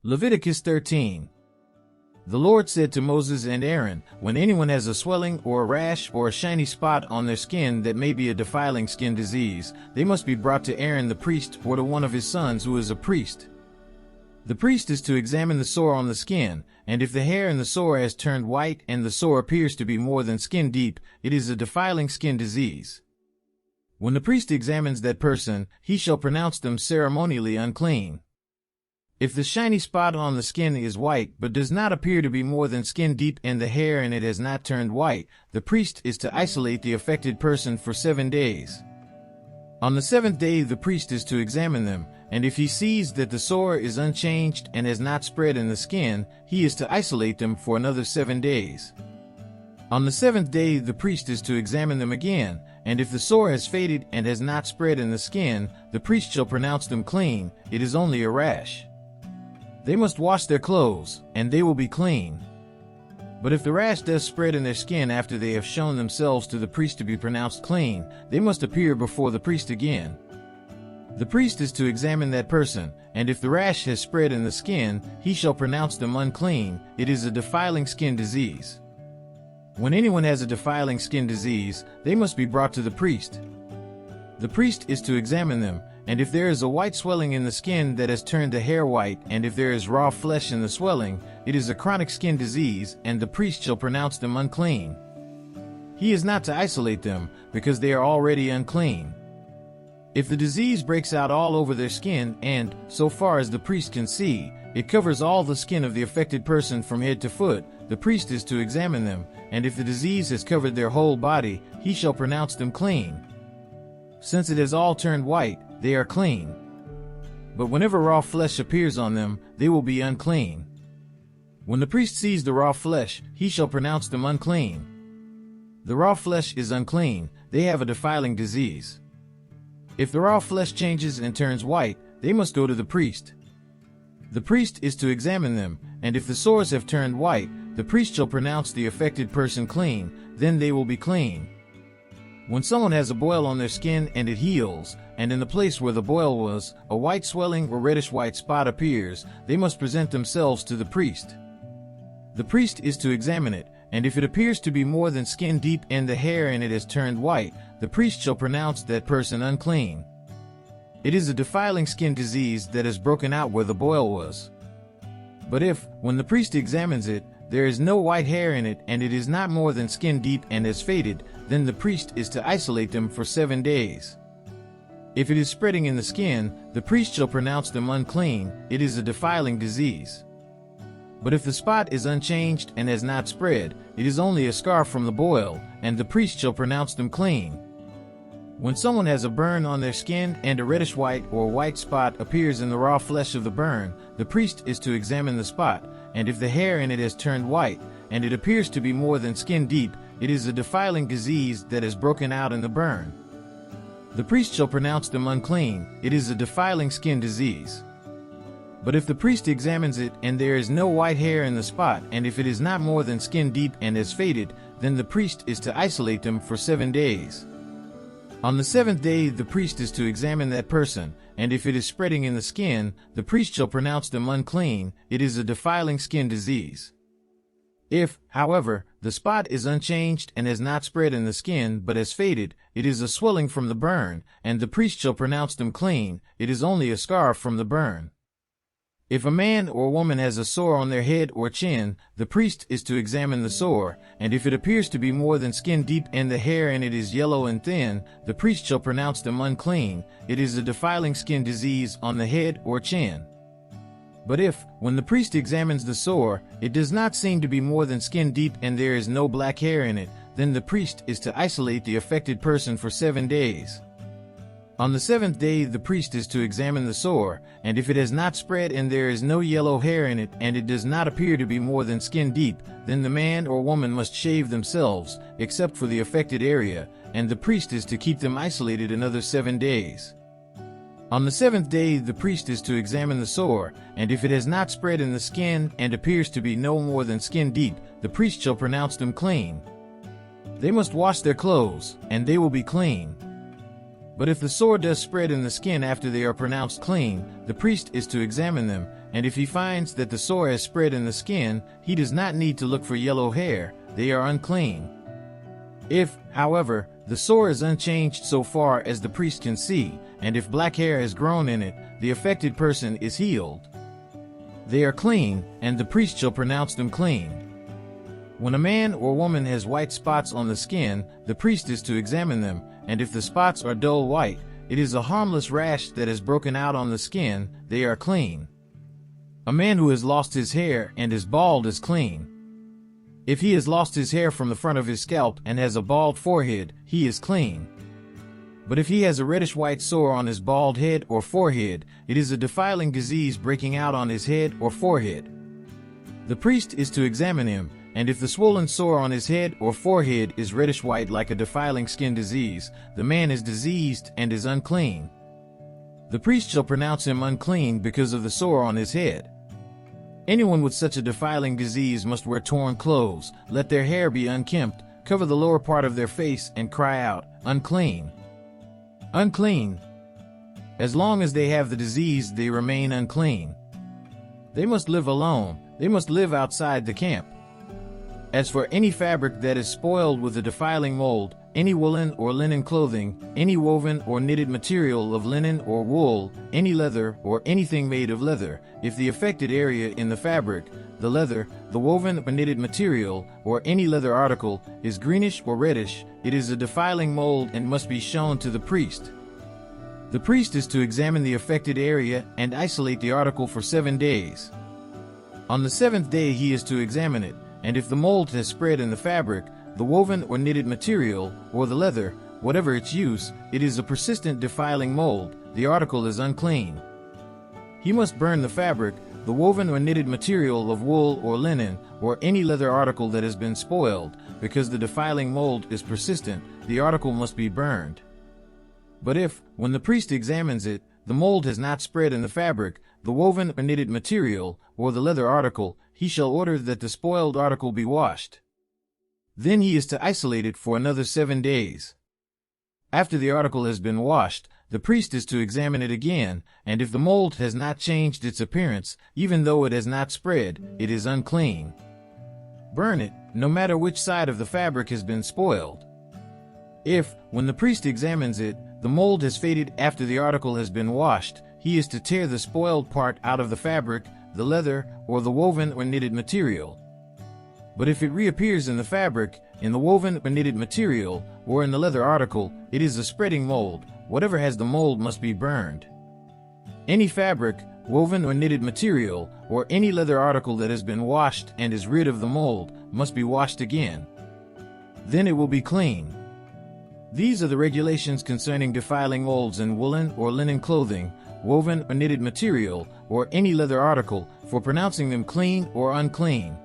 Leviticus 13. The Lord said to Moses and Aaron, when anyone has a swelling or a rash or a shiny spot on their skin that may be a defiling skin disease, they must be brought to Aaron the priest or to one of his sons who is a priest. The priest is to examine the sore on the skin, and if the hair in the sore has turned white and the sore appears to be more than skin deep, it is a defiling skin disease. When the priest examines that person, he shall pronounce them ceremonially unclean. If the shiny spot on the skin is white but does not appear to be more than skin deep and the hair in it has not turned white, the priest is to isolate the affected person for 7 days. On the 7th day the priest is to examine them, and if he sees that the sore is unchanged and has not spread in the skin, he is to isolate them for another 7 days. On the 7th day the priest is to examine them again, and if the sore has faded and has not spread in the skin, the priest shall pronounce them clean. It is only a rash. They must wash their clothes, and they will be clean. But if the rash does spread in their skin after they have shown themselves to the priest to be pronounced clean, they must appear before the priest again. The priest is to examine that person, and if the rash has spread in the skin, he shall pronounce them unclean. It is a defiling skin disease. When anyone has a defiling skin disease, they must be brought to the priest. The priest is to examine them, and if there is a white swelling in the skin that has turned the hair white, and if there is raw flesh in the swelling, it is a chronic skin disease, and the priest shall pronounce them unclean. He is not to isolate them, because they are already unclean. If the disease breaks out all over their skin and, so far as the priest can see, it covers all the skin of the affected person from head to foot, the priest is to examine them, and if the disease has covered their whole body, he shall pronounce them clean. Since it has all turned white, they are clean. But whenever raw flesh appears on them, they will be unclean. When the priest sees the raw flesh, he shall pronounce them unclean. The raw flesh is unclean, they have a defiling disease. If the raw flesh changes and turns white, they must go to the priest. The priest is to examine them, and if the sores have turned white, the priest shall pronounce the affected person clean, then they will be clean. When someone has a boil on their skin and it heals, and in the place where the boil was, a white swelling or reddish-white spot appears, they must present themselves to the priest. The priest is to examine it, and if it appears to be more than skin deep and the hair in it has turned white, the priest shall pronounce that person unclean. It is a defiling skin disease that has broken out where the boil was. But if, when the priest examines it, there is no white hair in it and it is not more than skin deep and has faded, then the priest is to isolate them for 7 days. If it is spreading in the skin, the priest shall pronounce them unclean. It is a defiling disease. But if the spot is unchanged and has not spread, it is only a scar from the boil, and the priest shall pronounce them clean. When someone has a burn on their skin and a reddish white or white spot appears in the raw flesh of the burn, the priest is to examine the spot, and if the hair in it has turned white, and it appears to be more than skin deep, it is a defiling disease that has broken out in the burn. The priest shall pronounce them unclean. It is a defiling skin disease. But if the priest examines it and there is no white hair in the spot, and if it is not more than skin deep and has faded, then the priest is to isolate them for 7 days. On the 7th day the priest is to examine that person, and if it is spreading in the skin, the priest shall pronounce them unclean. It is a defiling skin disease. If, however, the spot is unchanged and has not spread in the skin but has faded, it is a swelling from the burn, and the priest shall pronounce them clean. It is only a scar from the burn. If a man or woman has a sore on their head or chin, the priest is to examine the sore, and if it appears to be more than skin deep and the hair in it is yellow and thin, the priest shall pronounce them unclean. It is a defiling skin disease on the head or chin. But if, when the priest examines the sore, it does not seem to be more than skin deep and there is no black hair in it, then the priest is to isolate the affected person for 7 days. On the 7th day the priest is to examine the sore, and if it has not spread and there is no yellow hair in it and it does not appear to be more than skin deep, then the man or woman must shave themselves, except for the affected area, and the priest is to keep them isolated another 7 days. On the 7th day the priest is to examine the sore, and if it has not spread in the skin and appears to be no more than skin deep, the priest shall pronounce them clean. They must wash their clothes, and they will be clean. But if the sore does spread in the skin after they are pronounced clean, the priest is to examine them, and if he finds that the sore has spread in the skin, he does not need to look for yellow hair, they are unclean. If, however, the sore is unchanged so far as the priest can see, and if black hair has grown in it, the affected person is healed. They are clean, and the priest shall pronounce them clean. When a man or woman has white spots on the skin, the priest is to examine them, and if the spots are dull white, it is a harmless rash that has broken out on the skin, they are clean. A man who has lost his hair and is bald is clean. If he has lost his hair from the front of his scalp and has a bald forehead, he is clean. But if he has a reddish-white sore on his bald head or forehead, it is a defiling disease breaking out on his head or forehead. The priest is to examine him, and if the swollen sore on his head or forehead is reddish-white like a defiling skin disease, the man is diseased and is unclean. The priest shall pronounce him unclean because of the sore on his head. Anyone with such a defiling disease must wear torn clothes, let their hair be unkempt, cover the lower part of their face, and cry out, "Unclean! Unclean!" As long as they have the disease, they remain unclean. They must live alone. They must live outside the camp. As for any fabric that is spoiled with a defiling mold, any woolen or linen clothing, any woven or knitted material of linen or wool, any leather or anything made of leather, if the affected area in the fabric, the leather, the woven or knitted material, or any leather article, is greenish or reddish, it is a defiling mold and must be shown to the priest. The priest is to examine the affected area and isolate the article for 7 days. On the 7th day he is to examine it, and if the mold has spread in the fabric, the woven or knitted material, or the leather, whatever its use, it is a persistent defiling mold, the article is unclean. He must burn the fabric, the woven or knitted material of wool or linen, or any leather article that has been spoiled, because the defiling mold is persistent, the article must be burned. But if, when the priest examines it, the mold has not spread in the fabric, the woven or knitted material, or the leather article, he shall order that the spoiled article be washed. Then he is to isolate it for another 7 days. After the article has been washed, the priest is to examine it again, and if the mold has not changed its appearance, even though it has not spread, it is unclean. Burn it, no matter which side of the fabric has been spoiled. If, when the priest examines it, the mold has faded after the article has been washed, he is to tear the spoiled part out of the fabric, the leather, or the woven or knitted material. But if it reappears in the fabric, in the woven or knitted material, or in the leather article, it is a spreading mold. Whatever has the mold must be burned. Any fabric, woven or knitted material, or any leather article that has been washed and is rid of the mold, must be washed again. Then it will be clean. These are the regulations concerning defiling molds in woolen or linen clothing, woven or knitted material, or any leather article, for pronouncing them clean or unclean.